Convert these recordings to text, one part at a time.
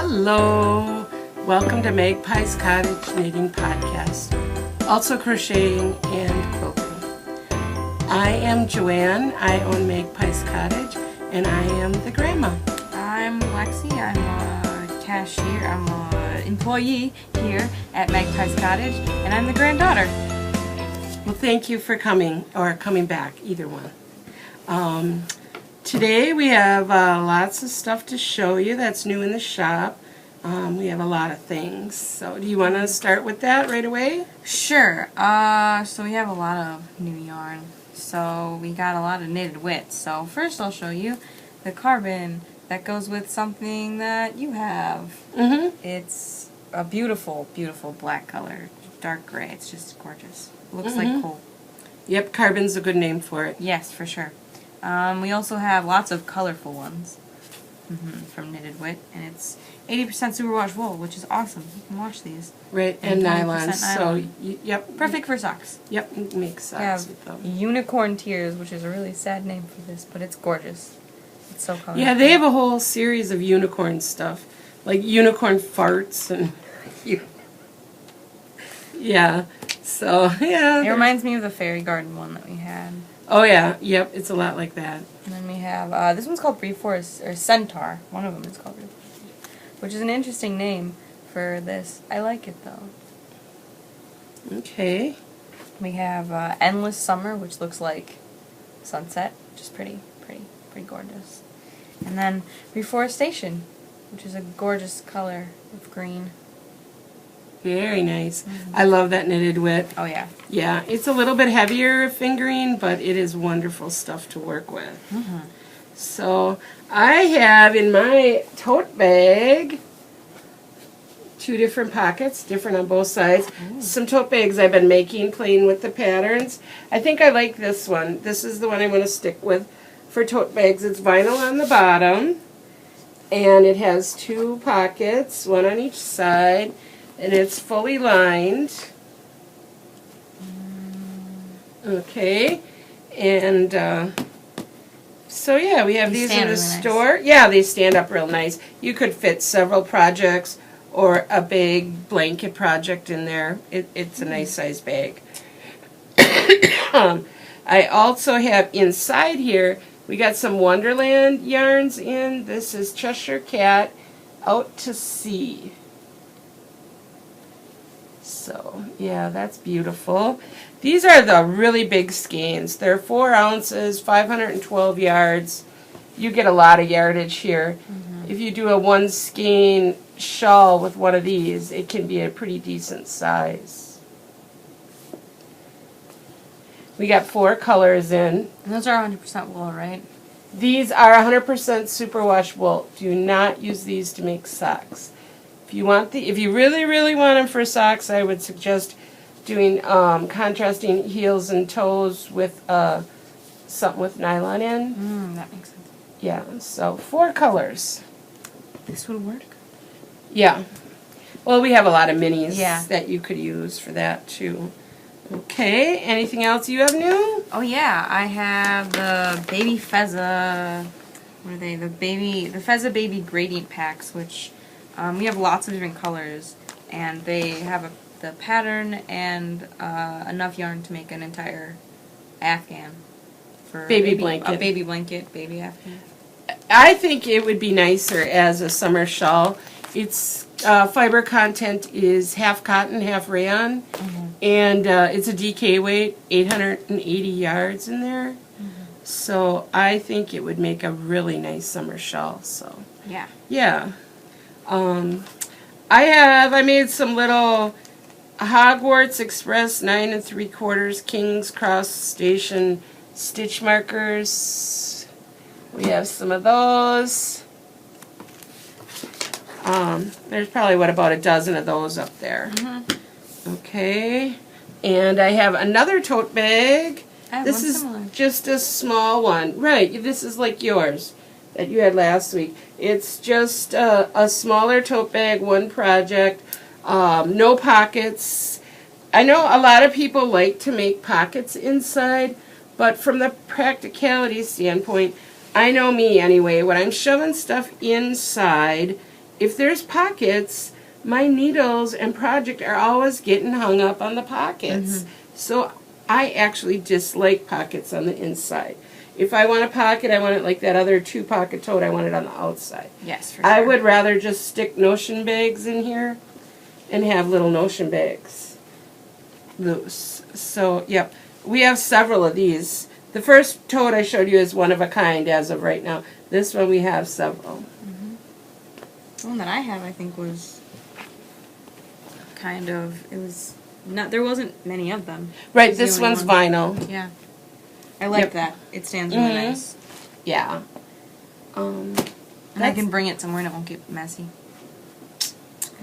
Hello! Welcome to Magpies Cottage Knitting Podcast, also crocheting and quilting. I am Joanne, I own Magpies Cottage, and I am the grandma. I'm Lexi, I'm a cashier, I'm an employee here at Magpies Cottage, and I'm the granddaughter. Well, thank you for coming, or coming back, either one. Today we have lots of stuff to show you that's new in the shop. We have a lot of things. So do you want to start with that right away? Sure. So we have a lot of new yarn. So we got a lot of knitted widths. So first I'll show you the carbon that goes with something that you have. It's a beautiful, beautiful black color. Dark gray. It's just gorgeous. It looks like coal. Yep, carbon's a good name for it. Yes, for sure. We also have lots of colorful ones from Knitted Wit, and it's 80% superwash wool, which is awesome. You can wash these. Right, and nylon. nylon. So, yep. Perfect for socks. Yep, make socks with them. Unicorn Tears, which is a really sad name for this, but it's gorgeous. It's so colorful. Yeah, they have a whole series of unicorn stuff, like unicorn farts and yeah. So yeah. It reminds me of the Fairy Garden one that we had. Oh yeah, yep, it's a lot like that. And then we have this one's called Reforest or Centaur. One of them is called Reforest, which is an interesting name for this. I like it though. Okay. We have Endless Summer, which looks like sunset, which is pretty gorgeous. And then Reforestation, which is a gorgeous color of green. Very nice. I love that knitted wit. Oh yeah. Yeah, it's a little bit heavier fingering, but it is wonderful stuff to work with. So I have in my tote bag 2 different pockets, different on both sides. Some tote bags I've been making, playing with the patterns. I think I like this one. This is the one I'm going to stick with for tote bags. It's vinyl on the bottom, and it has 2 pockets, one on each side. And it's fully lined. Okay. And so yeah, we have these in the store. Nice. Yeah, they stand up real nice. You could fit several projects or a big blanket project in there. It's a nice size bag. I also have inside here, we got some Wonderland yarns in. This is Cheshire Cat Out to Sea. So, yeah, that's beautiful. These are the really big skeins. They're 4 ounces, 512 yards. You get a lot of yardage here. If you do a 1 skein shawl with one of these, it can be a pretty decent size. We got 4 colors in. And those are 100% wool, right? These are 100% superwash wool. Do not use these to make socks. If you really want them for socks, I would suggest doing contrasting heels and toes with something with nylon in. That makes sense. Yeah, so 4 colors. This would work. Yeah. Well, we have a lot of minis that you could use for that too. Okay, anything else you have new? Oh yeah, I have the baby Feza. What are they? The Feza Baby gradient packs, which we have lots of different colors, and they have the pattern and enough yarn to make an entire afghan for baby blanket. A baby blanket, baby afghan. I think it would be nicer as a summer shawl. Its fiber content is half cotton, half rayon, and it's a DK weight, 880 yards in there. So I think it would make a really nice summer shawl. So yeah. I made some little Hogwarts Express 9 3/4 King's Cross Station stitch markers. We have some of those. There's probably about a dozen of those up there. Okay, and I have another tote bag. This is just a small one. Right, this is like yours that you had last week. It's just a smaller tote bag, 1 project, no pockets. I know a lot of people like to make pockets inside, but from the practicality standpoint, I know me anyway, when I'm shoving stuff inside if there's pockets, my needles and project are always getting hung up on the pockets. So I actually dislike pockets on the inside. If I want a pocket, I want it like that other 2-pocket tote. I want it on the outside. Yes, for sure. I would rather just stick notion bags in here and have little notion bags loose. So, yep. We have several of these. The first tote I showed you is one of a kind as of right now. This one we have several. The one that I have, I think, was kind of, it was not, there wasn't many of them. Right, this one's vinyl. Yeah. I like that. It stands really nice. Yeah. And I can bring it somewhere and it won't get messy.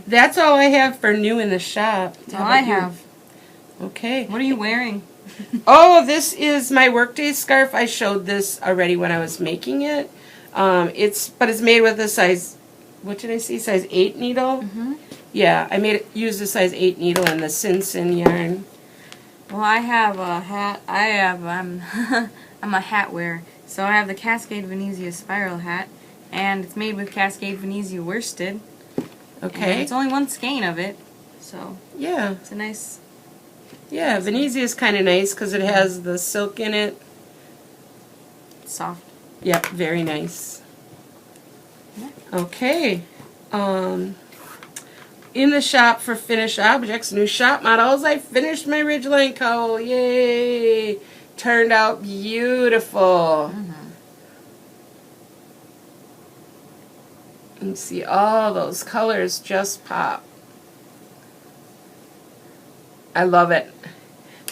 That's all I have for new in the shop. That's all I have. Okay. What are you wearing? Oh, this is my workday scarf. I showed this already when I was making it. But it's made with a size, what did I say, size 8 needle? Yeah, I used a size 8 needle and the Sin yarn. Well, I have a hat. I'm a hat wearer. So I have the Cascade Venezia spiral hat, and it's made with Cascade Venezia worsted. Okay. And it's only one skein of it, so yeah, it's a nice. Yeah, Venezia is kind of nice because it has the silk in it. Soft. Yep, very nice. Yeah. Okay. In the shop for finished objects, new shop models, I finished my Ridgline Cowl. Yay! Turned out beautiful. You can see all those colors just pop. I love it.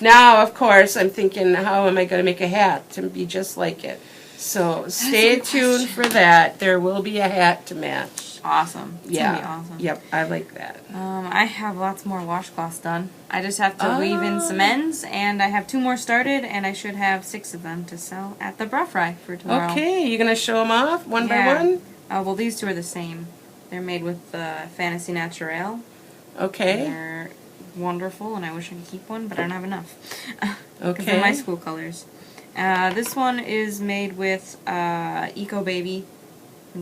Now, of course, I'm thinking, how am I going to make a hat to be just like it? So stay tuned for that. There will be a hat to match. Awesome. It's yeah. Gonna be awesome. Yep, I like that. I have lots more washcloths done. I just have to weave in some ends, and I have 2 more started, and I should have 6 of them to sell at the bra fry for tomorrow. Okay, you going to show them off one by one? Well, these 2 are the same. They're made with Fantasy Naturel. Okay. They're wonderful, and I wish I could keep one, but I don't have enough. Because Okay. they're my school colors. This one is made with Eco Baby.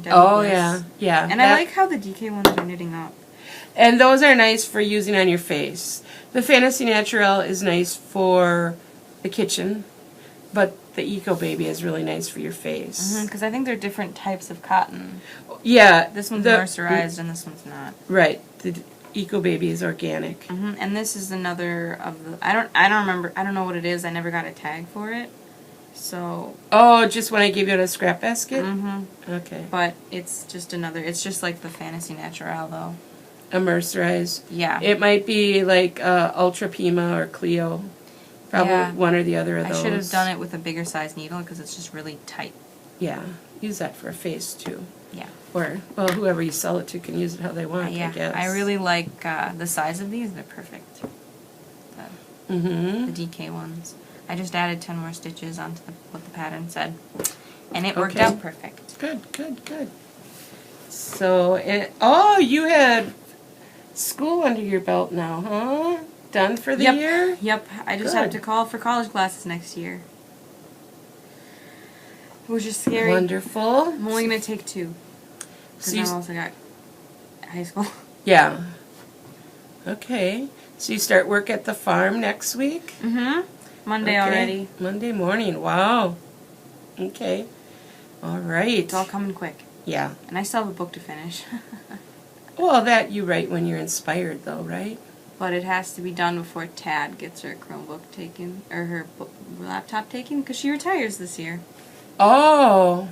Oh, yeah. Yeah. And I like how the DK ones are knitting up. And those are nice for using on your face. The Fantasy Naturel is nice for the kitchen, but the Eco Baby is really nice for your face. Because I think they're different types of cotton. Yeah. This one's mercerized and this one's not. Right. The Eco Baby is organic. And this is another of the. I don't remember. I don't know what it is. I never got a tag for it. So. Oh, just when I gave you a scrap basket? Okay. But it's just another. It's just like the Fantasy Naturel, though. A mercerized. Yeah. It might be like Ultra Pima or Clio. Probably one or the other of those. I should have done it with a bigger size needle because it's just really tight. Yeah. Use that for a face, too. Yeah. Or, well, whoever you sell it to can use it how they want, I guess. I really like the size of these. They're perfect. The DK ones. I just added 10 more stitches onto what the pattern said. And it worked out perfect. Good, good, good. So, you had school under your belt now, huh? Done for the year? Yep. I just have to call for college classes next year. Which is scary. Wonderful. I'm only going to take 2. Because I've also got high school. Yeah. Okay. So you start work at the farm next week? Monday already. Monday morning. Wow. Okay. All right. It's all coming quick. Yeah. And I still have a book to finish. Well, that you write when you're inspired, though, right? But it has to be done before Tad gets her Chromebook taken, or her laptop taken, because she retires this year. Oh.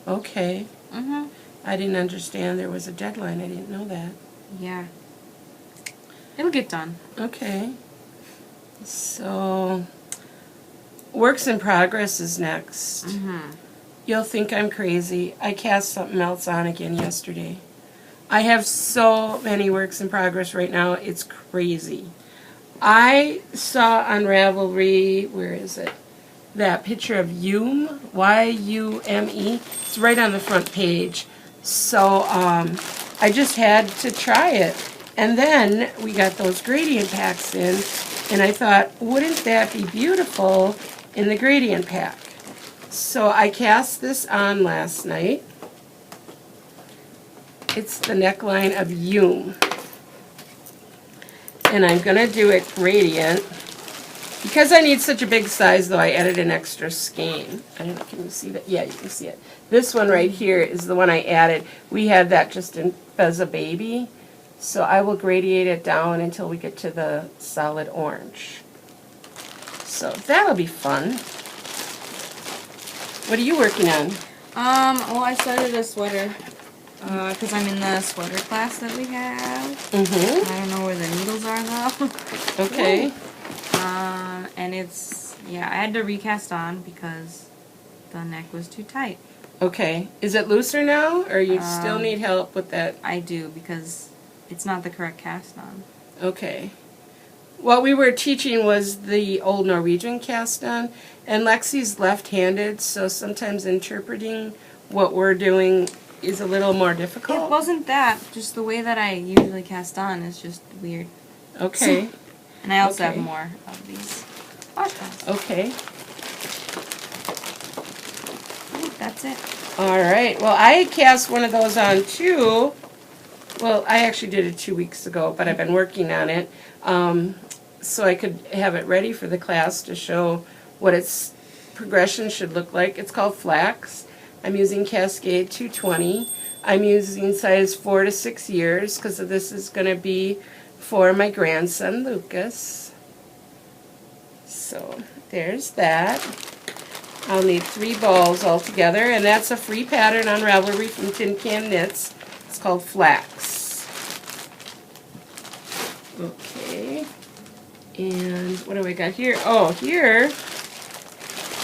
Okay. Mm-hmm. I didn't understand there was a deadline. I didn't know that. Yeah. It'll get done. Okay. So, Works in Progress is next. Mm-hmm. You'll think I'm crazy. I cast something else on again yesterday. I have so many Works in Progress right now. It's crazy. I saw on Ravelry, where is it? That picture of Yume, Y-U-M-E. It's right on the front page. So I just had to try it. And then we got those gradient packs in, and I thought, wouldn't that be beautiful in the gradient pack? So I cast this on last night. It's the neckline of Hume. And I'm going to do it gradient. Because I need such a big size, though, I added an extra skein. I don't know, can you see that? Yeah, you can see it. This one right here is the one I added. We had that just in Feza Baby. So I will gradiate it down until we get to the solid orange. So that'll be fun. What are you working on? Well, I started a sweater. Because I'm in the sweater class that we have. Mm-hmm. I don't know where the needles are, though. Okay. And it's, yeah, I had to recast on because the neck was too tight. Okay. Is it looser now, or you still need help with that? I do, because it's not the correct cast on. Okay. What we were teaching was the old Norwegian cast on, and Lexi's left-handed, so sometimes interpreting what we're doing is a little more difficult. It wasn't that, just the way that I usually cast on is just weird. Okay. And I also have more of these washcloths. Okay. That's it. All right. Well, I cast one of those on too. Well, I actually did it 2 weeks ago, but I've been working on it so I could have it ready for the class to show what its progression should look like. It's called Flax. I'm using Cascade 220. I'm using size 4 to 6 years because this is going to be for my grandson, Lucas. So there's that. I'll need 3 balls altogether, and that's a free pattern on Ravelry from Tin Can Knits. It's called Flax. Okay. And what do we got here? Oh, here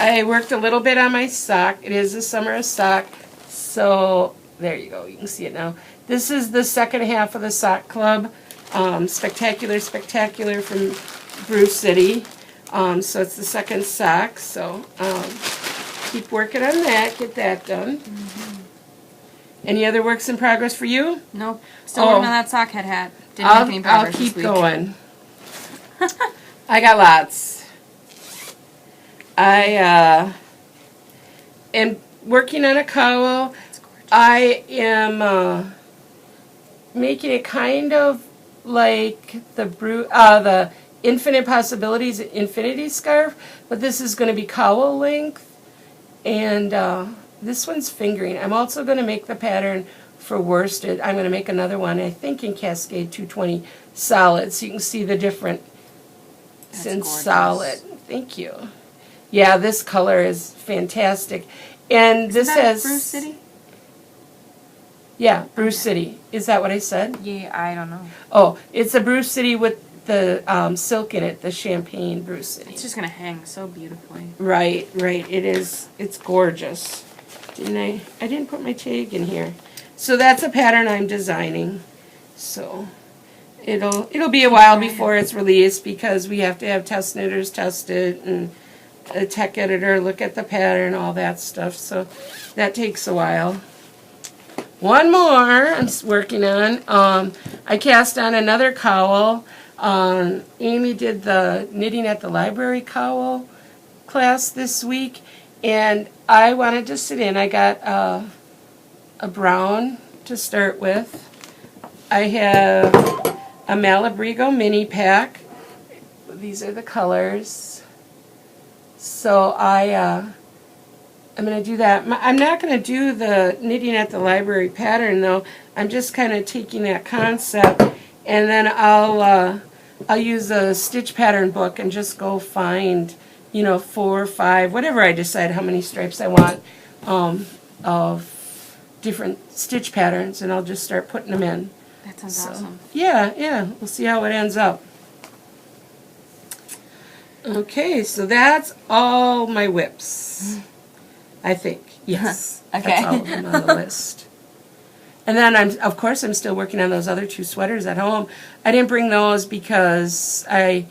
I worked a little bit on my sock. It is a summer sock, so there you go. You can see it now. This is the second half of the sock club. Spectacular, Spectacular from Brew City. So it's the second sock. So keep working on that. Get that done. Mm-hmm. Any other works in progress for you? Nope. Still working on that sock head hat. Didn't make any progress I'll keep this week. going. I got lots. I am working on a cowl. I am making it kind of like the Infinite Possibilities Infinity Scarf, but this is going to be cowl length, and this one's fingering. I'm also going to make the pattern for worsted. I'm going to make another one, I think in Cascade 220 solid, so you can see the different since solid. Thank you. Yeah, this color is fantastic. And this has Brew City? Yeah, Brew City. Is that what I said? Yeah, I don't know. Oh, it's a Brew City with the silk in it, the champagne Brew City. It's just going to hang so beautifully. Right, right. It is. It's gorgeous. I didn't put my tag in here. So that's a pattern I'm designing. So it'll be a while before it's released because we have to have test knitters test it and a tech editor look at the pattern, all that stuff. So that takes a while. One more I'm working on. I cast on another cowl. Amy did the Knitting at the Library cowl class this week, and I wanted to sit in. I got a brown to start with. I have a Malabrigo mini pack. These are the colors. So I'm going to do that. I'm not going to do the Knitting at the Library pattern, though. I'm just kind of taking that concept, and then I'll use a stitch pattern book and just go find, 4 or 5, whatever I decide how many stripes I want of different stitch patterns, and I'll just start putting them in. That sounds awesome. Yeah. We'll see how it ends up. Okay, so that's all my whips. I think. Yes. Okay. That's all of them on the list. And then I'm still working on those other 2 sweaters at home. I didn't bring those because I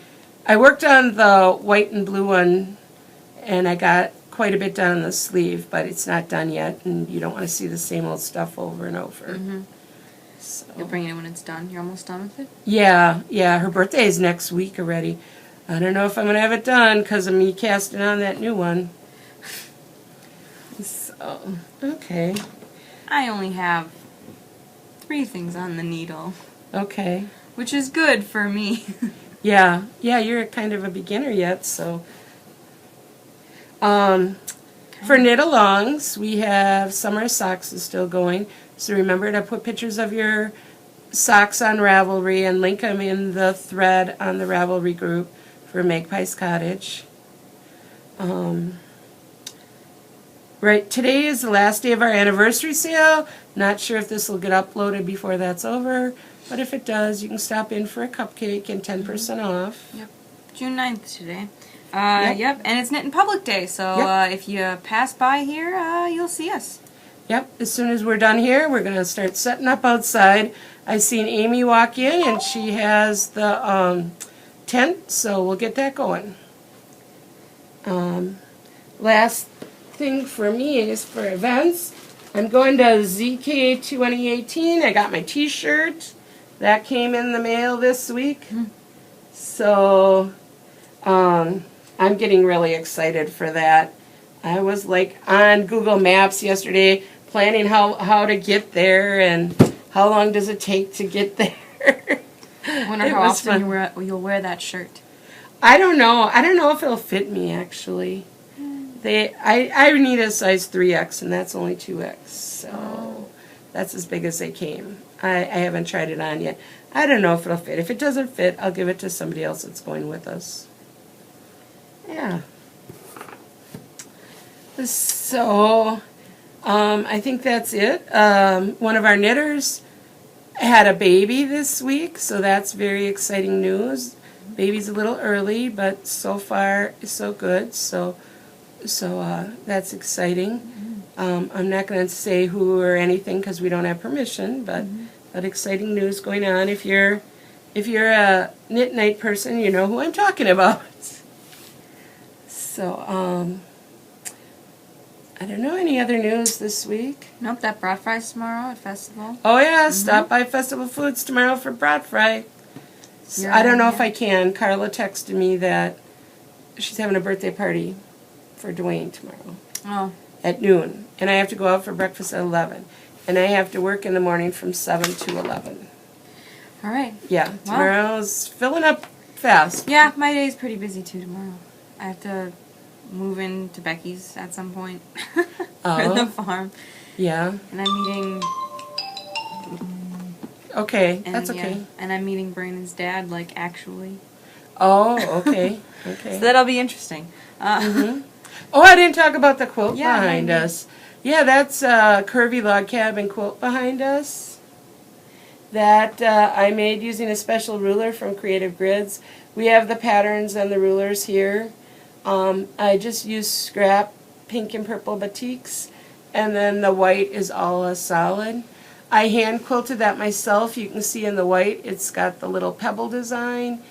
worked on the white and blue one, and I got quite a bit done on the sleeve, but it's not done yet, and you don't want to see the same old stuff over and over. Mm-hmm. So. You'll bring it when it's done. You're almost done with it? Yeah. Her birthday is next week already. I don't know if I'm going to have it done because of me casting on that new one. So, okay. I only have 3 things on the needle. Okay. Which is good for me. Yeah. Yeah, you're kind of a beginner yet, so. For knit-alongs, we have Summer Socks is still going. So remember to put pictures of your socks on Ravelry and link them in the thread on the Ravelry group for Magpies Cottage. Right, today is the last day of our anniversary sale. Not sure if this will get uploaded before that's over, but if it does, you can stop in for a cupcake and 10% off. Yep, June 9th today. Yep, and it's Knit in Public Day, so if you pass by here, you'll see us. Yep, as soon as we're done here, we're going to start setting up outside. I seen Amy walk in, and she has the tent, so we'll get that going. Last thing for me is for events. I'm going to ZK 2018. I got my t-shirt. That came in the mail this week. So, I'm getting really excited for that. I was like on Google Maps yesterday planning how to get there and how long does it take to get there. I wonder how often you'll wear that shirt. I don't know. I don't know if it'll fit me actually. I need a size 3X and that's only 2X. So that's as big as they came. I haven't tried it on yet. I don't know if it'll fit. If it doesn't fit, I'll give it to somebody else that's going with us. Yeah. So, I think that's it. One of our knitters had a baby this week, so that's very exciting news. Baby's a little early, but so far so good. So that's exciting. I'm not going to say who or anything because we don't have permission, but exciting news going on. If you're a Knit Night person, you know who I'm talking about. So, I don't know any other news this week. Nope, that brat fry's tomorrow at Festival. Oh yeah, stop by Festival Foods tomorrow for brat fry. So I don't know if I can. Carla texted me that she's having a birthday party for Dwayne tomorrow. Oh. At noon. And I have to go out for breakfast at 11. And I have to work in the morning from 7 to 11. All right. Yeah, tomorrow's filling up fast. Yeah, my day's pretty busy too tomorrow. I have to move into Becky's at some point for the farm. Yeah. And I'm meeting... Okay, that's okay. Yeah, and I'm meeting Brandon's dad, like, actually. Oh, okay. Okay. So that'll be interesting. Oh, I didn't talk about the quilt behind us. Yeah, that's a Curvy Log Cabin quilt behind us that I made using a special ruler from Creative Grids. We have the patterns and the rulers here. I just used scrap pink and purple batiks, and then the white is all a solid. I hand quilted that myself. You can see in the white it's got the little pebble design,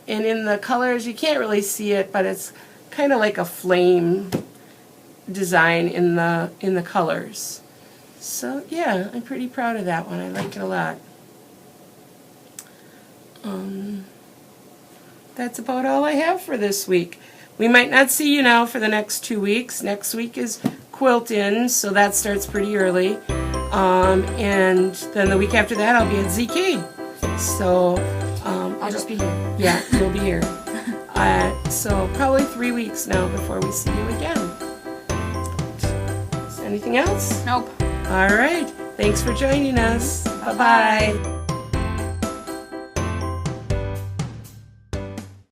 and in the colors you can't really see it, but it's kind of like a flame design in the colors. So yeah, I'm pretty proud of that one. I like it a lot. That's about all I have for this week. We might not see you now for the next 2 weeks. Next week is quilt in, so that starts pretty early. And then the week after that I'll be at ZK. So I'll just be here. Yeah, you'll be here. So probably 3 weeks now before we see you again. Anything else? Nope. All right. Thanks for joining us. Bye-bye.